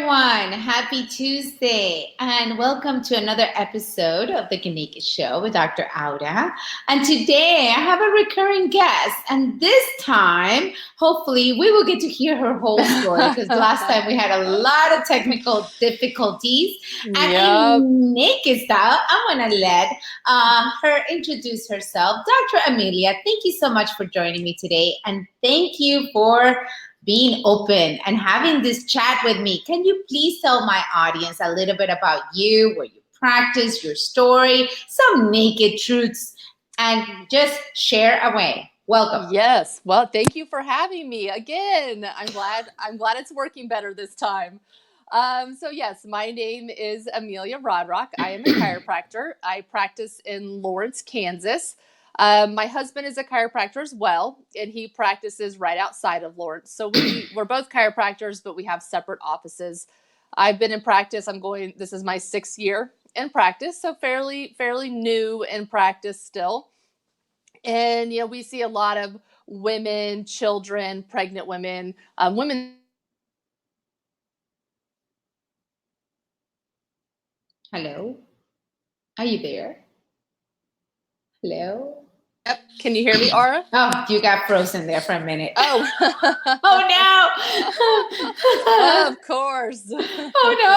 everyone. Happy Tuesday, and welcome to another episode of The Ganika Show with Dr. Auda. And today I have a recurring guest, and this time, hopefully, we will get to hear her whole story because last time we had a lot of technical difficulties. And in Naked style, I'm going to let her introduce herself. Dr. Amelia, thank you so much for joining me today, and thank you for being open and having this chat with me. Can you please tell my audience a little bit about you, where you practice, your story, some naked truths, and just share away. Welcome. Yes. Well, thank you for having me again. I'm glad it's working better this time. So yes, my name is Amelia Rodrock. I am a chiropractor. I practice in Lawrence, Kansas. My husband is a chiropractor as well, and he practices right outside of Lawrence. So we're both chiropractors, but we have separate offices. I've been in practice. This is my 6th year in practice, so fairly new in practice still. And, we see a lot of women, children, pregnant women, women. Hello? Are you there? Hello? Yep. Can you hear me, Aura? Oh, you got frozen there for a minute. Oh. Oh, no. Of course. Oh, no.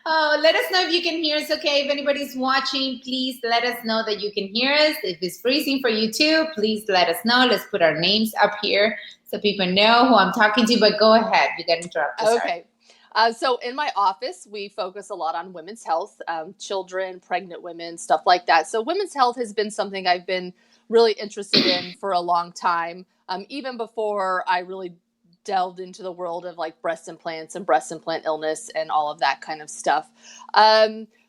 Oh, let us know if you can hear us, okay? If anybody's watching, please let us know that you can hear us. If it's freezing for you too, please let us know. Let's put our names up here so people know who I'm talking to, but go ahead. You got interrupted. Okay. So in my office, we focus a lot on women's health, children, pregnant women, stuff like that. So women's health has been something I've been really interested in for a long time, even before I really delved into the world of like breast implants and breast implant illness and all of that kind of stuff.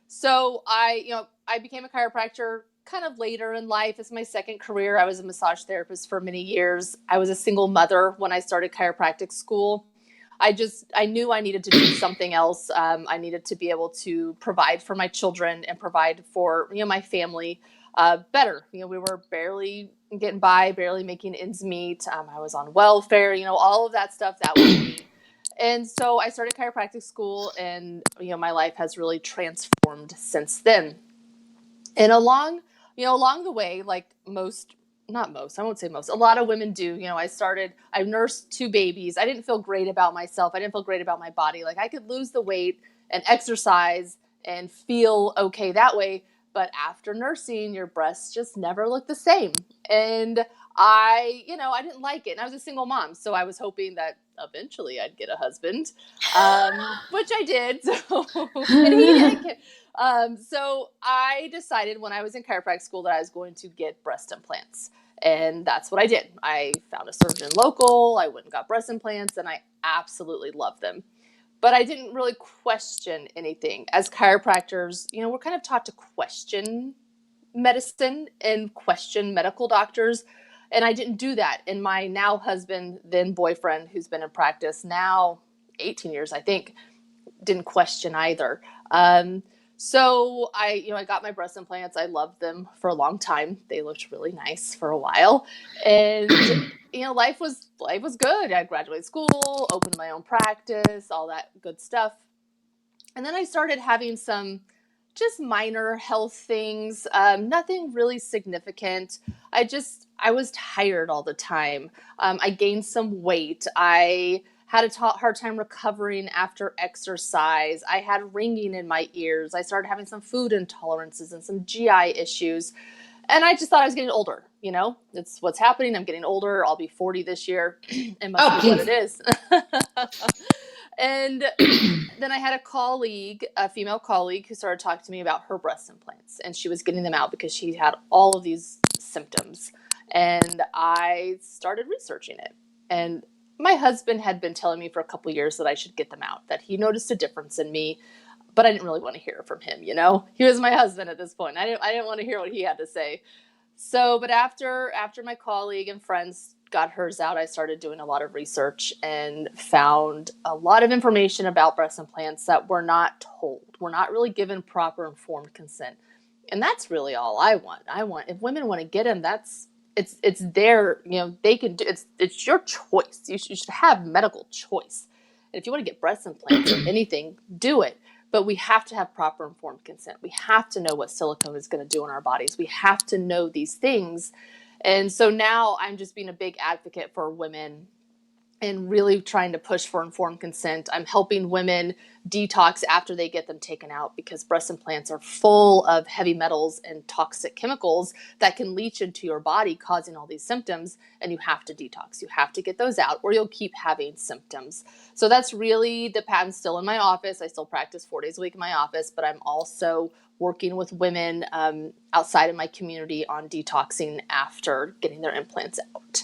So I became a chiropractor kind of later in life. It's my second career. I was a massage therapist for many years. I was a single mother when I started chiropractic school. I knew I needed to do something else. I needed to be able to provide for my children and provide for, my family better. We were barely getting by, barely making ends meet. I was on welfare, all of that stuff. That was me. And so I started chiropractic school, and, my life has really transformed since then. And along the way, like I won't say most, a lot of women do, I nursed 2 babies. I didn't feel great about myself. I didn't feel great about my body. Like I could lose the weight and exercise and feel okay that way. But after nursing, your breasts just never look the same. And I didn't like it. And I was a single mom. So I was hoping that eventually I'd get a husband, which I did. So, and he didn't. So I decided when I was in chiropractic school that I was going to get breast implants. And that's what I did. I found a surgeon local. I went and got breast implants, and I absolutely loved them. But I didn't really question anything. As chiropractors, we're kind of taught to question medicine and question medical doctors. And I didn't do that. And my now husband, then boyfriend, who's been in practice now 18 years, I think, didn't question either. So I got my breast implants. I loved them for a long time. They looked really nice for a while. And, life was good. I graduated school, opened my own practice, all that good stuff. And then I started having some just minor health things, nothing really significant. I was tired all the time. I gained some weight. I had a hard time recovering after exercise. I had ringing in my ears. I started having some food intolerances and some GI issues. And I just thought I was getting older. It's what's happening. I'm getting older. I'll be 40 this year. It must be what it is. And then I had a female colleague, who started talking to me about her breast implants, and she was getting them out because she had all of these symptoms. And I started researching it. And my husband had been telling me for a couple of years that I should get them out, that he noticed a difference in me, but I didn't really want to hear from him. He was my husband at this point. I didn't want to hear what he had to say. So, but after my colleague and friends got hers out, I started doing a lot of research and found a lot of information about breast implants that we're not told. We're not really given proper informed consent. And that's really all I want. If women want to get them, it's their, they can do, it's your choice. You should have medical choice. And if you want to get breast implants or anything, do it. But we have to have proper informed consent. We have to know what silicone is going to do in our bodies. We have to know these things. And so now I'm just being a big advocate for women and really trying to push for informed consent. I'm helping women detox after they get them taken out, because breast implants are full of heavy metals and toxic chemicals that can leach into your body, causing all these symptoms, and you have to detox. You have to get those out or you'll keep having symptoms. So that's really the path. I'm still in my office. I still practice 4 days a week in my office, but I'm also working with women outside of my community on detoxing after getting their implants out.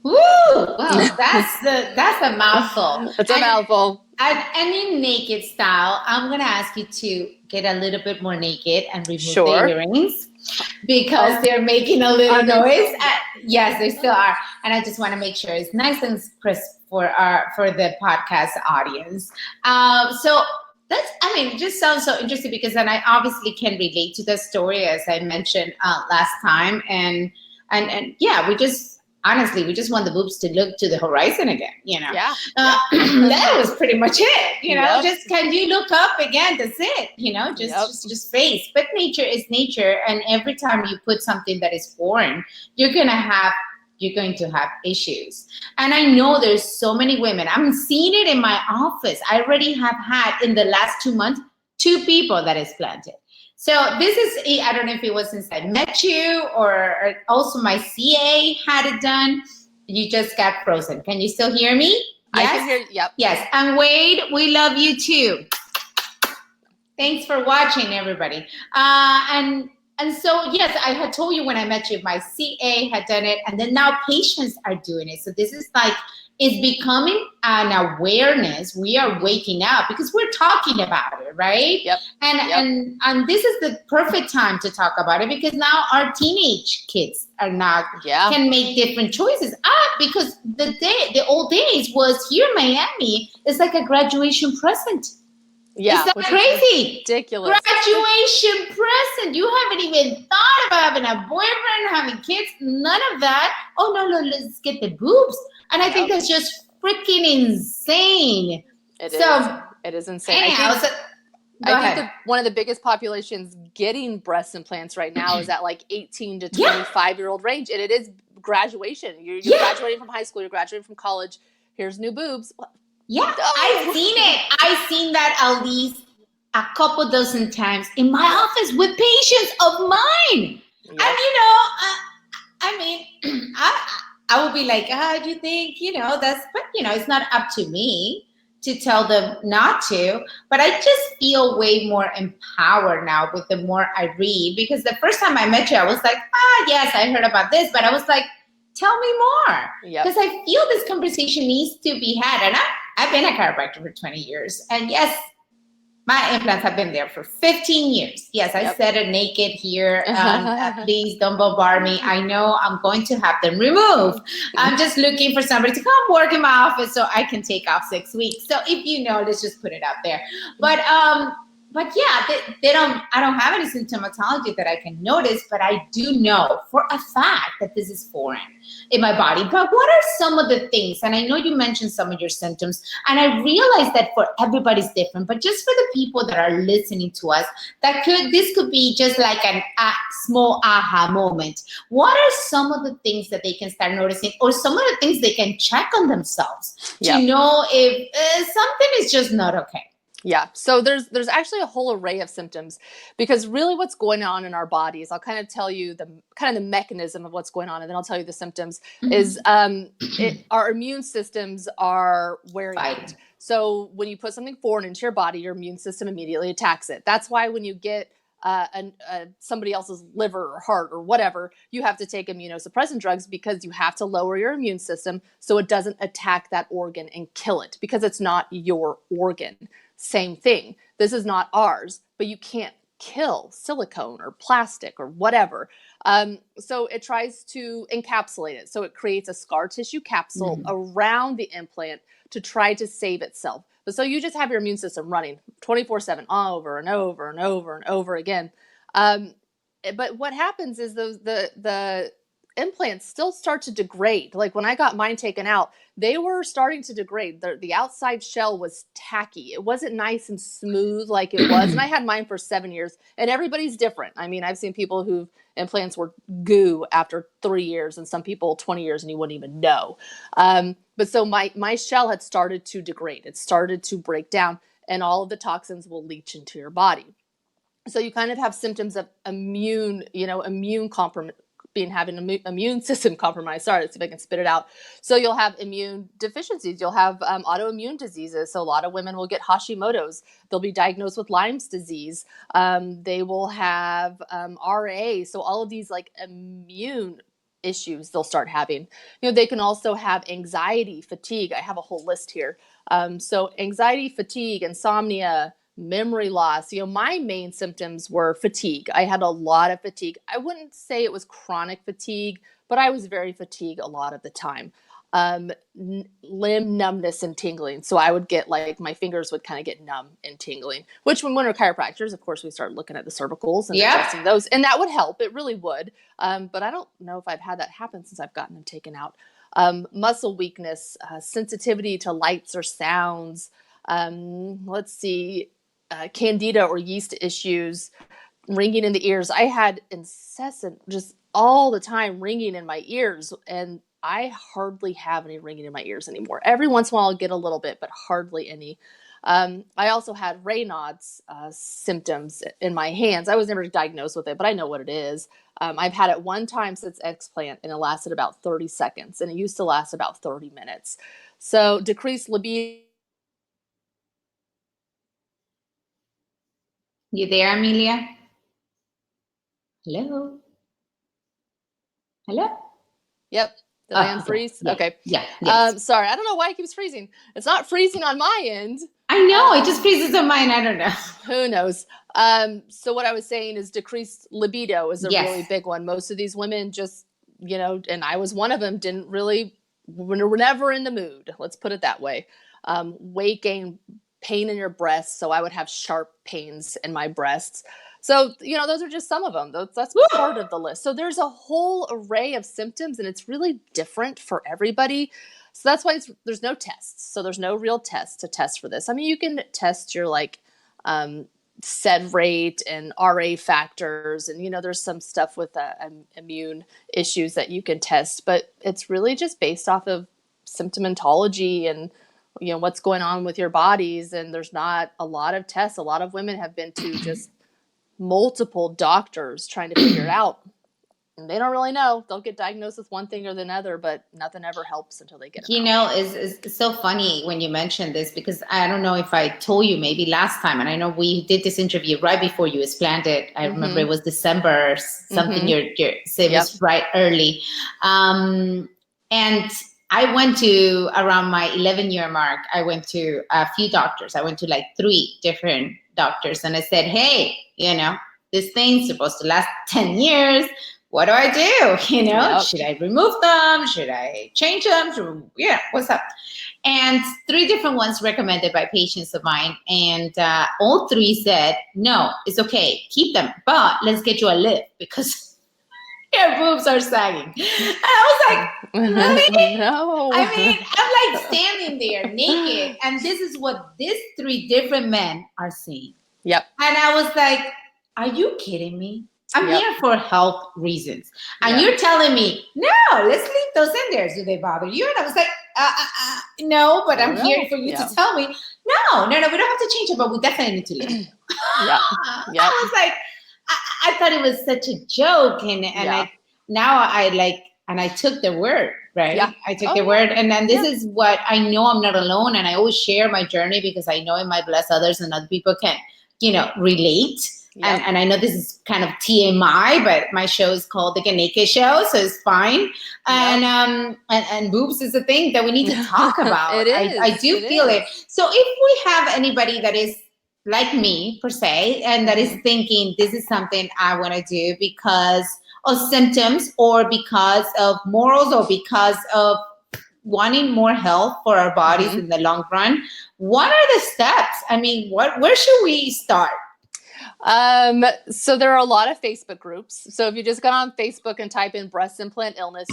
Woo! Wow, that's a mouthful. It's a mouthful. And any naked style, I'm gonna ask you to get a little bit more naked and remove the earrings, because they're making a little noise. Yes, they still are. And I just want to make sure it's nice and crisp for the podcast audience. So that's, I mean, it just sounds so interesting, because then I obviously can relate to the story, as I mentioned last time, and yeah, we just want the boobs to look to the horizon again, you know. Yeah. That was pretty much it, you know. Just can you look up again? That's it, you know. Just face. But nature is nature, and every time you put something that is foreign, you're going to have issues. And I know there's so many women. I'm seeing it in my office. I already have had in the last 2 months 2 people that is planted. So this is, I don't know if it was since I met you, or also my CA had it done. You just got frozen. Can you still hear me? Yes? I can hear you. Yep. Yes. And Wade, we love you too. Thanks for watching, everybody. And so, yes, I had told you when I met you, my CA had done it, and then now patients are doing it. So this is like, it's becoming an awareness. We are waking up because we're talking about it, right? Yep. And this is the perfect time to talk about it, because now our teenage kids are not can make different choices. Because the old days was here in Miami. It's like a graduation present. Yeah, is that crazy? Ridiculous. Graduation present. You haven't even thought about having a boyfriend, having kids, none of that. Oh no, let's get the boobs. And I think that's just freaking insane. It is insane. Anyhow, I think one of the biggest populations getting breast implants right now is at like 18 to 25-year-old range. And it is graduation. You're graduating from high school, you're graduating from college. Here's new boobs. Yeah, I've seen it. I've seen that at least a couple dozen times in my office with patients of mine. Yeah. And, you know, I mean, I would be like, do you think, but, it's not up to me to tell them not to. But I just feel way more empowered now with the more I read. Because the first time I met you, I was like, yes, I heard about this. But I was like, tell me more. Because I feel this conversation needs to be had. And I've been a chiropractor for 20 years. And yes, my implants have been there for 15 years. Yes, I said it naked here. Please don't bombard me. I know I'm going to have them removed. I'm just looking for somebody to come work in my office so I can take off 6 weeks. So if you know, let's just put it out there. But yeah, I don't have any symptomatology that I can notice, but I do know for a fact that this is foreign in my body. But what are some of the things? And I know you mentioned some of your symptoms, and I realize that for everybody's different, but just for the people that are listening to us, this could be just like a small aha moment. What are some of the things that they can start noticing, or some of the things they can check on themselves to know if something is just not okay? Yeah. So there's actually a whole array of symptoms, because really what's going on in our bodies, I'll kind of tell you the mechanism of what's going on, and then I'll tell you the symptoms, is our immune systems are wearing out. So when you put something foreign into your body, your immune system immediately attacks it. That's why when you get somebody else's liver or heart or whatever, you have to take immunosuppressant drugs, because you have to lower your immune system so it doesn't attack that organ and kill it, because it's not your organ. Same thing. This is not ours, but you can't kill silicone or plastic or whatever. So it tries to encapsulate it. So it creates a scar tissue capsule around the implant to try to save itself. But so you just have your immune system running 24/7 over and over and over and over again. But what happens is the implants still start to degrade. Like when I got mine taken out, they were starting to degrade. The outside shell was tacky. It wasn't nice and smooth like it was. And I had mine for 7 years, and everybody's different. I mean, I've seen people whose implants were goo after 3 years, and some people 20 years, and you wouldn't even know. But so my shell had started to degrade. It started to break down, and all of the toxins will leach into your body. So you kind of have symptoms of immune compromise, having immune system compromised. Sorry, let's see if I can spit it out. So you'll have immune deficiencies. You'll have autoimmune diseases. So a lot of women will get Hashimoto's. They'll be diagnosed with Lyme's disease. They will have RA. So all of these like immune issues they'll start having. They can also have anxiety, fatigue. I have a whole list here. So anxiety, fatigue, insomnia, memory loss. My main symptoms were fatigue. I had a lot of fatigue. I wouldn't say it was chronic fatigue, but I was very fatigued a lot of the time. Limb numbness and tingling. So I would get like, my fingers would kind of get numb and tingling, which when we're chiropractors, of course, we start looking at the cervicals and adjusting those, and that would help. It really would. But I don't know if I've had that happen since I've gotten them taken out. Muscle weakness, sensitivity to lights or sounds. Let's see. Candida or yeast issues, ringing in the ears. I had incessant, just all the time ringing in my ears, and I hardly have any ringing in my ears anymore. Every once in a while I'll get a little bit, but hardly any. I also had Raynaud's symptoms in my hands. I was never diagnosed with it, but I know what it is. I've had it one time since explant, and it lasted about 30 seconds, and it used to last about 30 minutes. So decreased libido. You there, Amelia? Hello? Hello? Yep. Did I unfreeze? Yeah, okay. Yeah. Yes. Sorry. I don't know why it keeps freezing. It's not freezing on my end. I know. It just freezes on mine. I don't know. Who knows? So what I was saying is decreased libido is a really big one. Most of these women just, and I was one of them, we're never in the mood. Let's put it that way. Weight gain, pain in your breasts. So I would have sharp pains in my breasts. So, those are just some of them. That's part of the list. So there's a whole array of symptoms, and it's really different for everybody. So that's why there's no tests. So there's no real tests to test for this. I mean, you can test your SED rate and RA factors. And, there's some stuff with immune issues that you can test. But it's really just based off of symptomatology and what's going on with your bodies. And there's not a lot of tests. A lot of women have been to just multiple doctors trying to figure it out, and they don't really know. They'll get diagnosed with one thing or the other, but nothing ever helps until they get it out. It's so funny when you mentioned this, because I don't know if I told you maybe last time, and I know we did this interview right before you explanted. I remember it was December something. So it was right early, and I went to, around my 11-year mark, I went to a few doctors. I went to like 3 different doctors, and I said, hey, this thing's supposed to last 10 years. What do I do? Should I remove them? Should I change them? What's up? And 3 different ones recommended by patients of mine. And all 3 said, no, it's okay. Keep them, but let's get you a lift because your boobs are sagging. And I was like, really? No. I mean, I'm like standing there naked, and this is what these 3 different men are saying. Yep. And I was like, are you kidding me? I'm here for health reasons. And you're telling me, no, let's leave those in there. Do they bother you? And I was like, no, but I'm here for you to tell me, no, we don't have to change it, but we definitely need to leave. I was like, I thought it was such a joke. And I took their word, right? Yeah. I took their word. And then this is what I know, I'm not alone. And I always share my journey because I know it might bless others and other people can, relate. Yep. And I know this is kind of TMI, but my show is called The Get Naked Show, so it's fine. And boobs is a thing that we need to talk about. It is. I do feel it. So if we have anybody that is like me, per se, and that is thinking this is something I want to do because of symptoms or because of morals or because of wanting more health for our bodies in the long run, what are the steps? I mean, where should we start? So there are a lot of Facebook groups. So if you just go on Facebook and type in breast implant illness,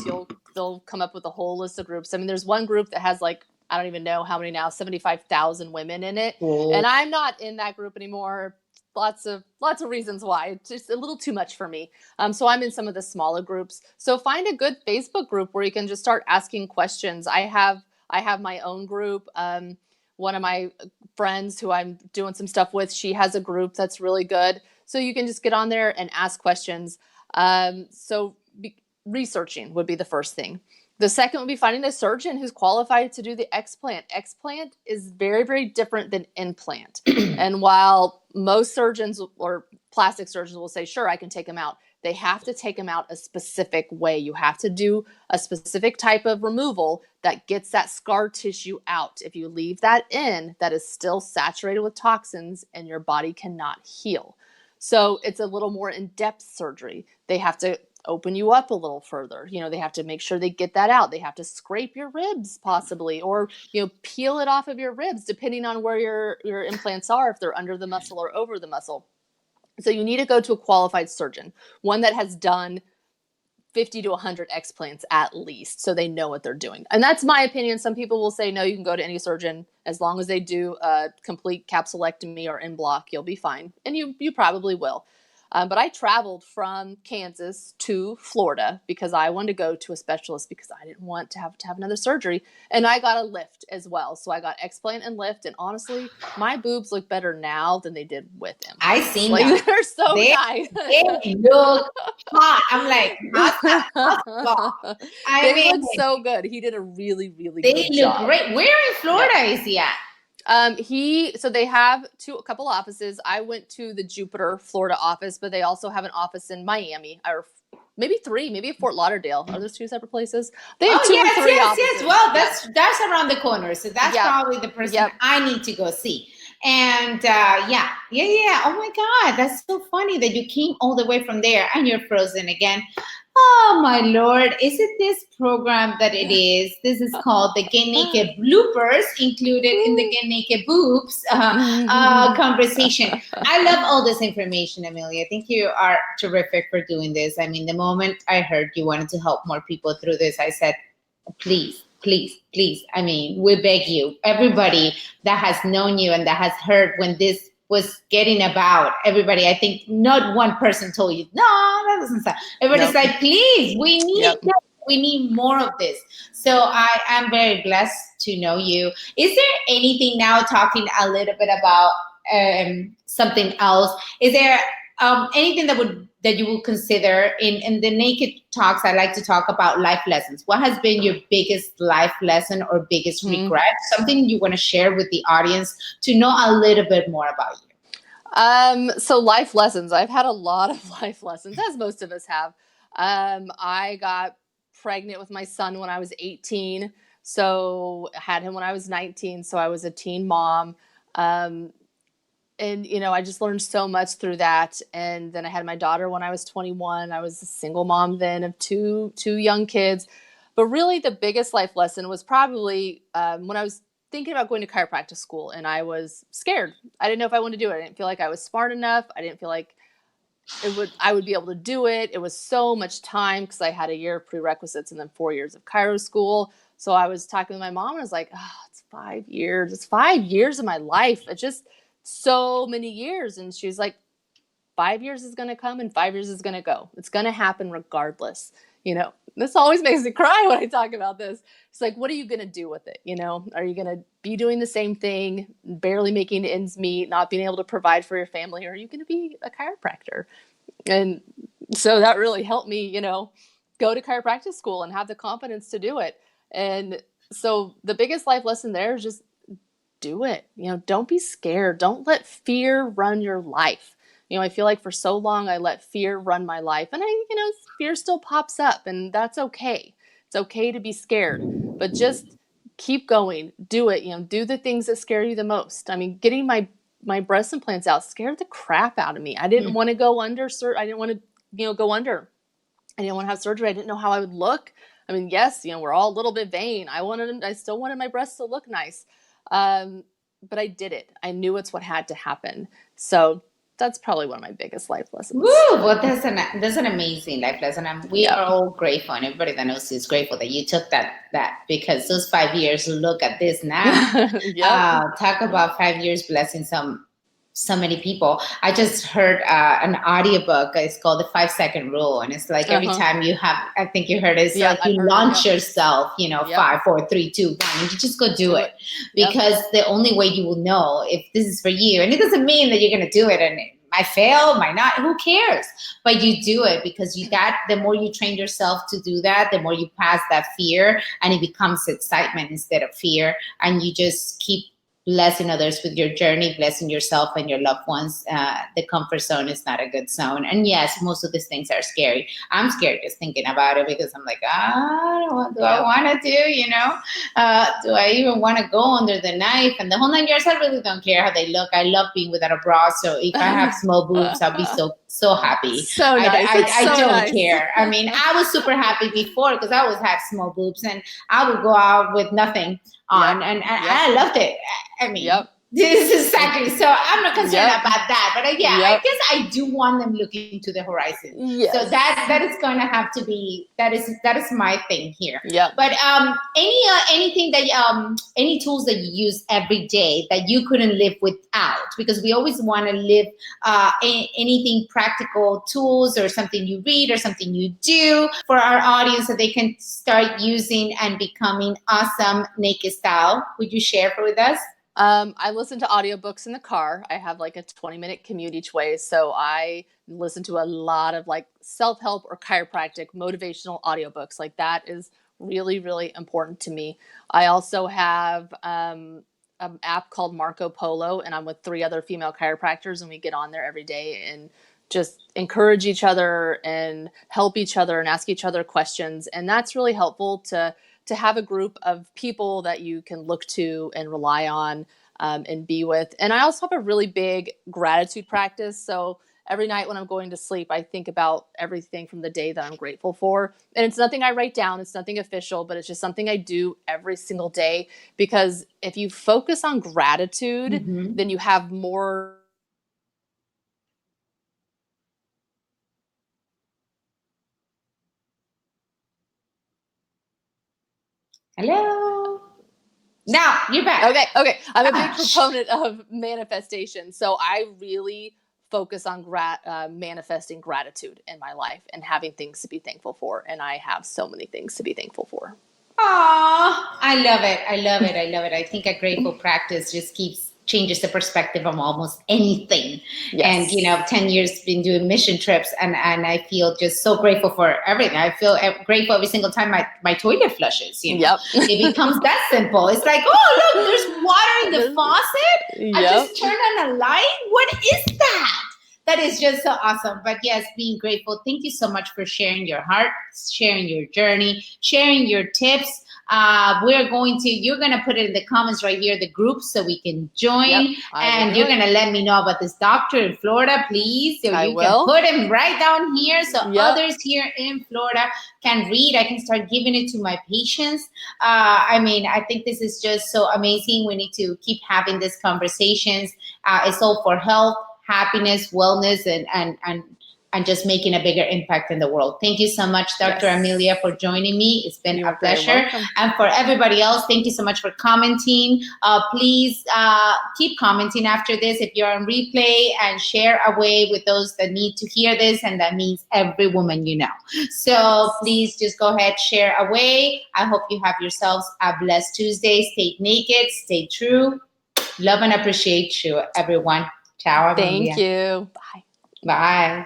they'll come up with a whole list of groups. I mean, there's one group that has like, I don't even know how many now, 75,000 women in it. Cool. And I'm not in that group anymore. Lots of reasons why. It's just a little too much for me. So I'm in some of the smaller groups. So find a good Facebook group where you can just start asking questions. I have my own group. One of my friends who I'm doing some stuff with, she has a group that's really good. So you can just get on there and ask questions. Researching would be the first thing. The second would be finding a surgeon who's qualified to do the explant. Explant is very, very different than implant. And while most surgeons or plastic surgeons will say, sure, I can take them out, they have to take them out a specific way. You have to do a specific type of removal that gets that scar tissue out. If you leave that in, that is still saturated with toxins and your body cannot heal. So it's a little more in-depth surgery. They have to open you up a little further. They have to make sure they get that out. They have to scrape your ribs possibly, or, peel it off of your ribs, depending on where your implants are, if they're under the muscle or over the muscle. So you need to go to a qualified surgeon, one that has done 50 to 100 explants at least, so they know what they're doing. And that's my opinion. Some people will say, no, you can go to any surgeon as long as they do a complete capsulectomy or in block, you'll be fine. And you probably will. But I traveled from Kansas to Florida because I wanted to go to a specialist because I didn't want to have another surgery. And I got a lift as well. So I got explant and lift. And honestly, my boobs look better now than they did with him. I seen them. They're so nice. They look hot. I'm like, they look so good. He did a really, really good job. They look great. Where in Florida is he at? So they have a couple offices. I went to the Jupiter, Florida office, but they also have an office in Miami, or maybe 3, maybe Fort Lauderdale. Are those 2 separate places? They have 2 or 3 offices. Yes. Well, that's around the corner. So that's probably the person I need to go see. And yeah. Oh my God, that's so funny that you came all the way from there and you're frozen again. Oh my Lord, is it this program that it is? This is called the Get Naked Bloopers, included in the Get Naked Boobs conversation. I love all this information, Amelia. I think you are terrific for doing this. I mean, the moment I heard you wanted to help more people through this, I said, please. I mean, we beg you, everybody that has known you and that has heard when this was getting about, everybody, I think not one person told you, no, that doesn't sound. Everybody's like, please, we need more of this. So I am very blessed to know you. Is there anything now, talking a little bit about something else? Is there anything that you will consider in the Naked Talks? I like to talk about life lessons. What has been your biggest life lesson or biggest regret? Something you want to share with the audience to know a little bit more about you. So life lessons. I've had a lot of life lessons, as most of us have. I got pregnant with my son when I was 18. So I had him when I was 19. So I was a teen mom. And, I just learned so much through that. And then I had my daughter when I was 21. I was a single mom then of two young kids. But really the biggest life lesson was probably when I was thinking about going to chiropractic school and I was scared. I didn't know if I wanted to do it. I didn't feel like I was smart enough. I didn't feel like I would be able to do it. It was so much time because I had a year of prerequisites and then 4 years of chiro school. So I was talking with my mom and I was like, it's 5 years. It's 5 years of my life. It's just so many years. And she's like, 5 years is going to come and 5 years is going to go. It's going to happen regardless. This always makes me cry when I talk about this. It's like, what are you going to do with it? Are you going to be doing the same thing, barely making ends meet, not being able to provide for your family? Or are you going to be a chiropractor? And so that really helped me, go to chiropractic school and have the confidence to do it. And so the biggest life lesson there is just do it. Don't be scared. Don't let fear run your life. I feel like for so long I let fear run my life, and fear still pops up, and that's okay. It's okay to be scared, but just keep going. Do it. Do the things that scare you the most. I mean, getting my breast implants out scared the crap out of me. I didn't want to go under. I didn't want to, go under. I didn't want to have surgery. I didn't know how I would look. I mean, yes, we're all a little bit vain. I still wanted my breasts to look nice. But I did it. I knew it's what had to happen. So that's probably one of my biggest life lessons. Woo! Well, that's an amazing life lesson, and we Yep. are all grateful, and everybody that knows you is grateful that you took that because those 5 years. Look at this now. Yep. Talk about 5 years blessing so many people. I just heard an audiobook. It's called the 5 second rule. And it's like every Uh-huh. time you have, I think you heard it, it's Yeah, like I've you heard it, launch yep. yourself, Yep. 5, 4, 3, 2, 1, and you just go do it. Yep. Because the only way you will know if this is for you, and it doesn't mean that you're going to do it and it might fail, might not, who cares? But you do it because the more you train yourself to do that, the more you pass that fear, and it becomes excitement instead of fear. And you just keep blessing others with your journey, blessing yourself and your loved ones. The comfort zone is not a good zone. And yes, most of these things are scary. I'm scared just thinking about it because I'm like, what do I want to do? Do I even want to go under the knife? And the whole 9 years, I really don't care how they look. I love being without a bra. So if I have small boobs, I'll be so happy. So nice. I don't nice. care. I mean, I was super happy before because I always had small boobs, and I would go out with nothing on, and I loved it. I mean, this is exactly. So I'm not concerned about that, but I guess I do want them looking to the horizon. Yes. So that is going to have to be that is my thing here. Yeah. But anything that any tools that you use every day that you couldn't live without, because we always want to live anything practical tools or something you read or something you do for our audience so they can start using and becoming awesome naked style. Would you share with us? I listen to audiobooks in the car. I have like a 20-minute commute each way. So I listen to a lot of like self-help or chiropractic motivational audiobooks. Like that is really, really important to me. I also have an app called Marco Polo, and I'm with 3 other female chiropractors, and we get on there every day and just encourage each other and help each other and ask each other questions. And that's really helpful to have a group of people that you can look to and rely on and be with. And I also have a really big gratitude practice. So every night when I'm going to sleep, I think about everything from the day that I'm grateful for. And it's nothing I write down. It's nothing official, but it's just something I do every single day. Because if you focus on gratitude, then you have more. Hello. Now you're back. Okay. I'm a big proponent of manifestation. So I really focus on manifesting gratitude in my life and having things to be thankful for. And I have so many things to be thankful for. Oh, I love it. I think a grateful practice just changes the perspective of almost anything. Yes. And 10 years been doing mission trips, and I feel just so grateful for everything. I feel grateful every single time my toilet flushes. It becomes that simple. It's like, oh, look, there's water in the faucet. I just turned on a light. What is that? That is just so awesome. But yes, being grateful. Thank you so much for sharing your heart, sharing your journey, sharing your tips. You're going to put it in the comments right here, the group, so we can join. And you're going to let me know about this doctor in Florida, please. So you can put him right down here so others here in Florida can read. I can start giving it to my patients. I think this is just so amazing. We need to keep having these conversations. It's all for health, happiness, wellness, and just making a bigger impact in the world. Thank you so much, Dr. Amelia, for joining me. It's been a pleasure. And for everybody else, thank you so much for commenting. Please keep commenting after this if you're on replay, and share away with those that need to hear this, and that means every woman you know. So please just go ahead, share away. I hope you have yourselves a blessed Tuesday. Stay naked, stay true. Love and appreciate you, everyone. Ciao, Amelia. Thank you. Bye. Bye.